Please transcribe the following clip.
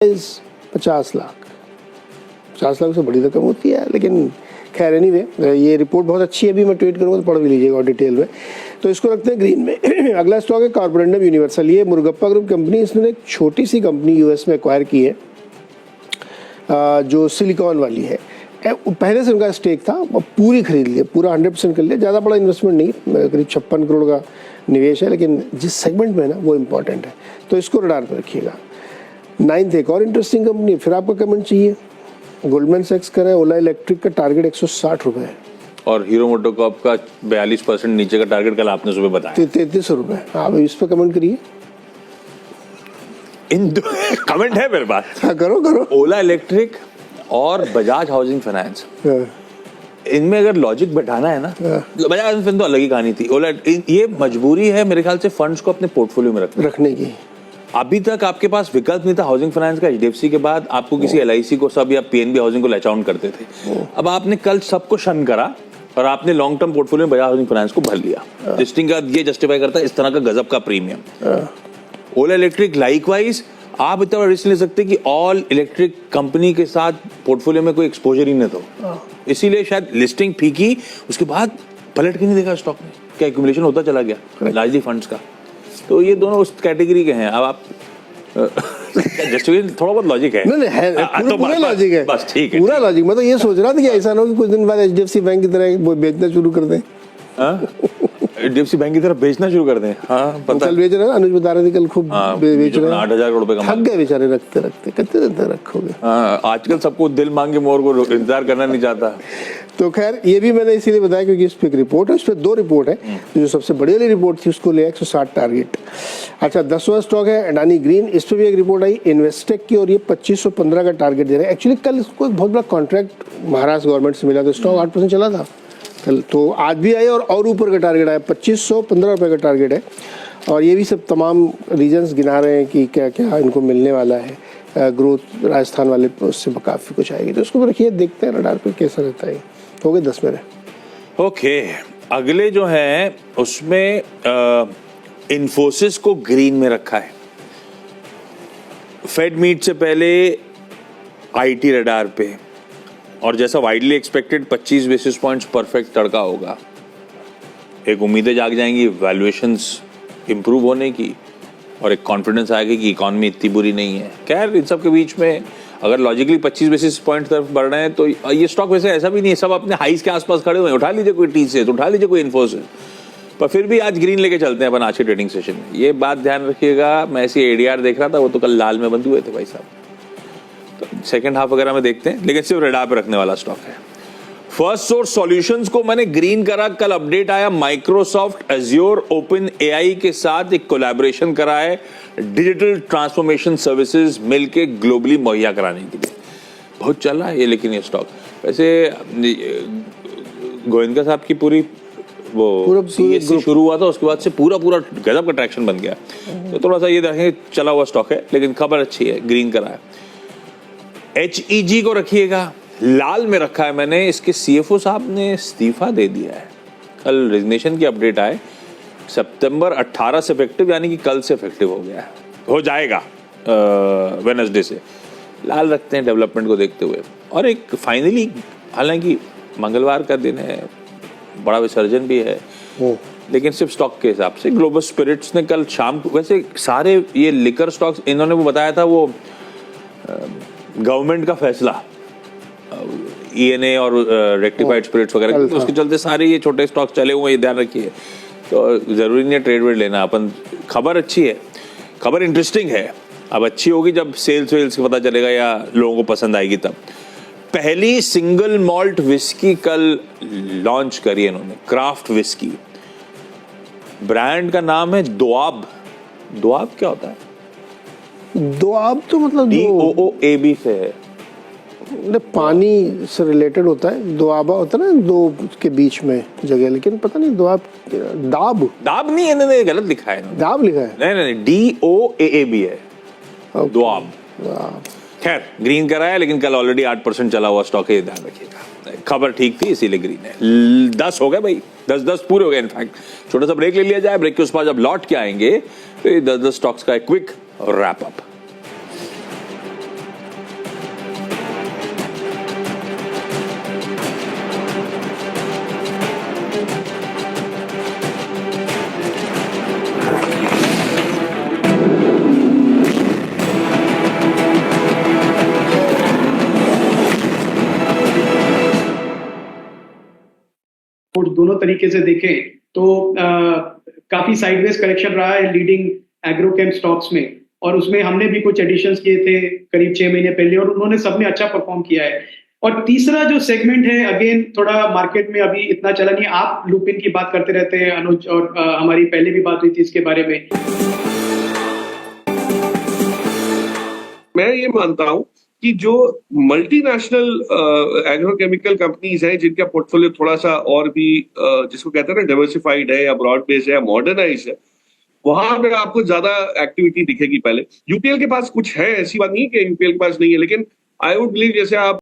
50 लाख, 50 लाख से बड़ी रकम होती है, लेकिन खैर एनीवे ये रिपोर्ट बहुत अच्छी है, अभी मैं ट्वीट करूँगा तो पढ़ भी लीजिएगा और डिटेल में। तो इसको रखते हैं ग्रीन में। अगला स्टॉक है कॉर्पोरेंडम यूनिवर्सल। ये मुरुगप्पा ग्रुप कंपनी, इसने एक छोटी सी कंपनी यूएस में एक्वायर की है जो सिलिकॉन वाली है। पहले से उनका स्टेक था, पूरी खरीद लिया, पूरा 100% कर लिया। ज़्यादा बड़ा इन्वेस्टमेंट नहीं, करीब 56 करोड़ का निवेश है, लेकिन जिस सेगमेंट में है ना वो इम्पॉर्टेंट है, तो इसको रडार पर रखिएगा। 9th एक और इंटरेस्टिंग कंपनी, फिर आपका कमेंट चाहिए। गोल्डमैन सैक्स का है ओला इलेक्ट्रिक का टारगेट 160 रुपये है, और हीरो मोटोकॉर्प का 42% नीचे का टारगेट कल आपने सुबह बताया 33 रुपये। आप इस पर कमेंट करिए। कमेंट है मेरे पास। हाँ करो। ओला इलेक्ट्रिक और बजाज हाउसिंग फाइनेंस, इनमें अगर लॉजिक बैठाना है ना, बजाज हाउसिंग फाइनेंस तो अलग ही कहानी थी। ओला ये मजबूरी है मेरे ख्याल से फंड्स को अपने पोर्टफोलियो में रखने की। अभी तक आपके पास विकल्प नहीं था हाउसिंग फाइनेंस का। एचडीएफसी के बाद आपको किसी एलआईसी को सब या पीएनबी हाउसिंग को लैच आउट करते थे। अब आपने कल सबको शन करा और आपने लॉन्ग टर्म पोर्टफोलियो में बजाज हाउसिंग फाइनेंस को भर लिया। लिस्टिंग का ये जस्टिफाई करता है इस तरह का गजब का प्रीमियम। ओला इलेक्ट्रिक लाइकवाइज आप इतना रिस्क ले सकते कि ऑल इलेक्ट्रिक कंपनी के साथ पोर्टफोलियो में कोई एक्सपोजर ही नहीं था, इसीलिए शायद लिस्टिंग फीकी, उसके बाद पलट के नहीं देखा स्टॉक में, क्या एक्यूमुलेशन होता चला गया लार्जली फंड्स का। तो ये दोनों उस कैटेगरी के हैं। अब आप जस्ट थोड़ा बहुत लॉजिक है, नहीं है, पूरा लॉजिक है, बस ठीक है, पूरा लॉजिक। मैं तो ये सोच रहा था कि ऐसा ना हो कि कुछ दिन बाद एचडीएफसी बैंक की तरह वो बेचना शुरू कर दें। एचडीएफसी बैंक की तरफ बेचना शुरू कर दें। हाँ पता कल बेच रहे हैं, अनुज बता रहे थे कल खूब बेच रहे हैं। 8,000 करोड़ रुपए थक गए बेचारे रखते कितने दिन तक रखोगे। आजकल सबको दिल मांगे मोर को इंतजार करना नहीं चाहता। तो खैर ये भी मैंने इसीलिए बताया क्योंकि इस पर एक रिपोर्ट है, उस पर 2 रिपोर्ट है। जो सबसे बड़ी वाली रिपोर्ट थी उसको लिया 160 टारगेट। अच्छा 10वां स्टॉक है अडानी ग्रीन, इस पर भी एक रिपोर्ट आई इन्वेस्टेक की, और ये 2515 का टारगेट दे रहे हैं। एक्चुअली कल इसको एक बहुत बड़ा कॉन्ट्रैक्ट महाराष्ट्र गवर्नमेंट से मिला, तो स्टॉक 8% चला था कल, तो आज भी आए और ऊपर का टारगेट आया, 2515 रुपये का टारगेट है। और ये भी सब तमाम रीजंस गिना रहे हैं कि क्या क्या इनको मिलने वाला है। ग्रोथ राजस्थान वाले उससे काफ़ी कुछ आएगी, तो उसको रखिए, देखते हैं रडार पे कैसा रहता है। हो गए 10 मिनट। ओके अगले जो है उसमें इन्फोसिस को ग्रीन में रखा है। फेड मीट से पहले आईटी रडार पे, और जैसा widely expected 25 basis points perfect तड़का होगा। एक उम्मीदें जाग जाएंगी वैल्यूएशंस इंप्रूव होने की, और एक कॉन्फिडेंस आएगा कि इकॉनमी इतनी बुरी नहीं है। खैर इन सब के बीच में अगर लॉजिकली 25 बेसिस पॉइंट तरफ बढ़ रहे हैं तो ये स्टॉक वैसे ऐसा भी नहीं है, सब अपने हाईज के आसपास खड़े हुए हैं। उठा लीजिए कोई टीसीएस, उठा लीजिए कोई इन्फोसिस, पर फिर भी आज ग्रीन लेके चलते हैं अपन आज के ट्रेडिंग सेशन में। ये बात ध्यान रखिएगा। मैं ऐसी एडीआर देख रहा था, वो तो कल लाल में बंद हुए थे भाई साहब। तो सेकंड हाफ वगैरह में देखते हैं, लेकिन सिर्फ रडार पे रखने वाला स्टॉक है। फर्स्ट सोर्स सॉल्यूशंस को मैंने ग्रीन करा। कल अपडेट आया माइक्रोसॉफ्ट एज्योर ओपन एआई के साथ एक कोलैबोरेशन करा है डिजिटल ट्रांसफॉर्मेशन सर्विसेज मिलके ग्लोबली मुहैया कराने के लिए। बहुत चल रहा है ये, लेकिन ये स्टॉक वैसे गोविंदा साहब की पूरी वो सीएससी शुरू हुआ था, उसके बाद से पूरा गजब का ट्रैक्शन बन गया। तो थोड़ा सा ये देखें चला हुआ स्टॉक है, लेकिन खबर अच्छी है, ग्रीन करा है। एचईजी को रखिएगा, लाल में रखा है मैंने। इसके सीएफओ साहब ने इस्तीफा दे दिया है। कल रेजिग्नेशन की अपडेट आए, सितंबर 18 से इफेक्टिव, यानी कि कल से इफेक्टिव हो गया है, हो जाएगा वेडनेसडे से। लाल रखते हैं डेवलपमेंट को देखते हुए। और एक फाइनली, हालांकि मंगलवार का दिन है, बड़ा विसर्जन भी है, लेकिन सिर्फ स्टॉक के हिसाब से ग्लोबल स्पिरिट्स ने कल शाम को, वैसे सारे ये लिकर स्टॉक्स इन्होंने वो बताया था, वो गवर्नमेंट का फैसला ईएनए और रेक्टिफाइड स्पिरिट्स वगैरह, उसके चलते सारे ये छोटे स्टॉक्स चले हुए, ये ध्यान रखिए। तो जरूरी नहीं है ट्रेड वेड लेना अपन। खबर अच्छी है, खबर इंटरेस्टिंग है। अब अच्छी होगी जब सेल्स वेल्स का पता चलेगा या लोगों को पसंद आएगी तब। पहली सिंगल मॉल्ट विस्की कल लॉन्च करी है इन्होंने, क्राफ्ट विस्की। ब्रांड का नाम है दोआब। दोआब क्या होता है? दोआब तो मतलब DOOAB से है, पानी से रिलेटेड होता है। दोआबा होता है ना, दो के बीच में जगह, लेकिन पता नहीं दोआब, दाब नहीं है, नहीं गलत लिखा है, दाब लिखा है, नहीं DOAAB है, दोआब। खैर ग्रीन कराया, लेकिन कल ऑलरेडी 8% चला हुआ स्टॉक है, ध्यान रखिएगा। खबर ठीक थी इसीलिए ग्रीन है। 10 हो गए भाई, 10 पूरे हो गए। इनफैक्ट छोटा सा ब्रेक ले लिया जाए, ब्रेक के उस पास जब लौट के आएंगे तो ये 10 स्टॉक्स का एक क्विक रैप अप। दोनों तरीके से देखें तो काफी साइडवेज करेक्शन रहा है लीडिंग एग्रोकेम स्टॉक्स में, और उसमें हमने भी कुछ एडिशंस किए थे करीब 6 महीने पहले, और उन्होंने सबने अच्छा परफॉर्म किया है। और तीसरा जो सेगमेंट है, अगेन थोड़ा मार्केट में अभी इतना चला नहीं, आप लुपिन की बात करते रहते हैं अनुज, और हमारी पहले भी बात हुई थी इसके बारे में। मैं ये मानता हूं कि जो मल्टीनेशनल एग्रोकेमिकल कंपनीज हैं जिनका पोर्टफोलियो थोड़ा सा और भी जिसको कहते हैं ना डाइवर्सिफाइड है या ब्रॉड बेस्ड है या मॉडर्नाइज है, वहां पे आपको ज्यादा एक्टिविटी दिखेगी। पहले यूपीएल के पास कुछ है, ऐसी बात नहीं है कि यूपीएल के पास नहीं है, लेकिन आई वुड बिलीव जैसे आप